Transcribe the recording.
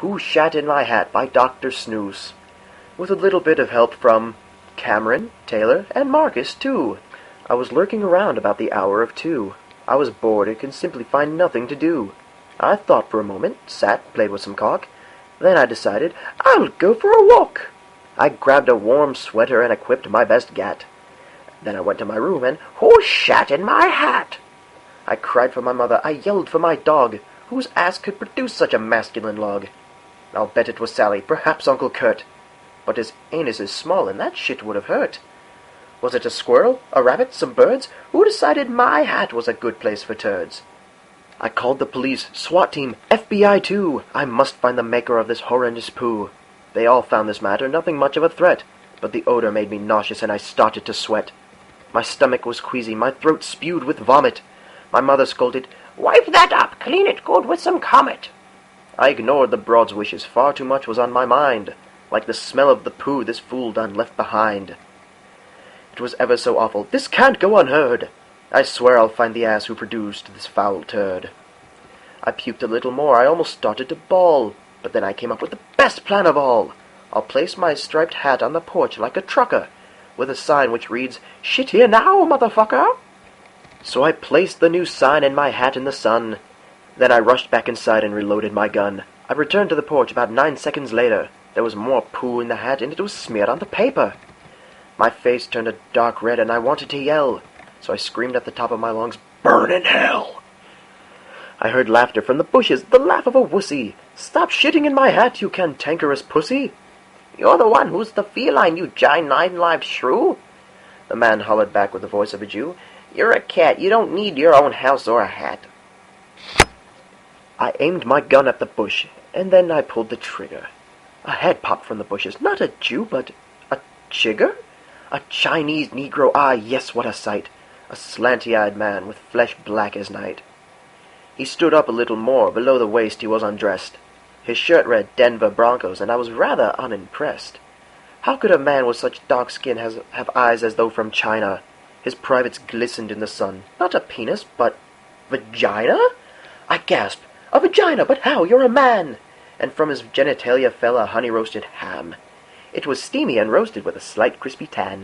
Who Shat In My Hat by Dr. Snuus, with a little bit of help from Cameron, Taylor, and Marcus, too. I was lurking around about the hour of 2. I was bored and could simply find nothing to do. I thought for a moment, sat, played with some caulk. Then I decided, I'll go for a walk. I grabbed a warm sweater and equipped my best gat. Then I went to my room and, who shat in my hat? I cried for my mother, I yelled for my dog. Whose ass could produce such a masculine log? I'll bet it was Sally, perhaps Uncle Kurt. But his anus is small, and that shit would have hurt. Was it a squirrel, a rabbit, some birds? Who decided my hat was a good place for turds? I called the police, SWAT team, FBI too. I must find the maker of this horrendous poo. They all found this matter nothing much of a threat, but the odor made me nauseous and I started to sweat. My stomach was queasy, my throat spewed with vomit. My mother scolded, wipe that up, clean it good with some Comet. I ignored the broad's wishes, far too much was on my mind. Like the smell of the poo this fool done left behind. It was ever so awful, this can't go unheard. I swear I'll find the ass who produced this foul turd. I puked a little more, I almost started to bawl. But then I came up with the best plan of all. I'll place my striped hat on the porch like a trucker, with a sign which reads, shit here now, motherfucker! So I placed the new sign and my hat in the sun. Then I rushed back inside and reloaded my gun. I returned to the porch about 9 seconds later. There was more poo in the hat and it was smeared on the paper. My face turned a dark red and I wanted to yell. So I screamed at the top of my lungs, burn in hell! I heard laughter from the bushes, the laugh of a wussy. Stop shitting in my hat, you cantankerous pussy! You're the one who's the feline, you giant nine-lived shrew! The man hollered back with the voice of a Jew. You're a cat, you don't need your own house or a hat. I aimed my gun at the bush, and then I pulled the trigger. A head popped from the bushes, not a Jew, but a chigger? A Chinese Negro, ah, yes, what a sight! A slanty-eyed man with flesh black as night. He stood up a little more, below the waist he was undressed. His shirt read Denver Broncos, and I was rather unimpressed. How could a man with such dark skin have eyes as though from China? His privates glistened in the sun. Not a penis, but vagina? I gasped. A vagina, but how? You're a man! And from his genitalia fell a honey-roasted ham. It was steamy and roasted with a slight crispy tan.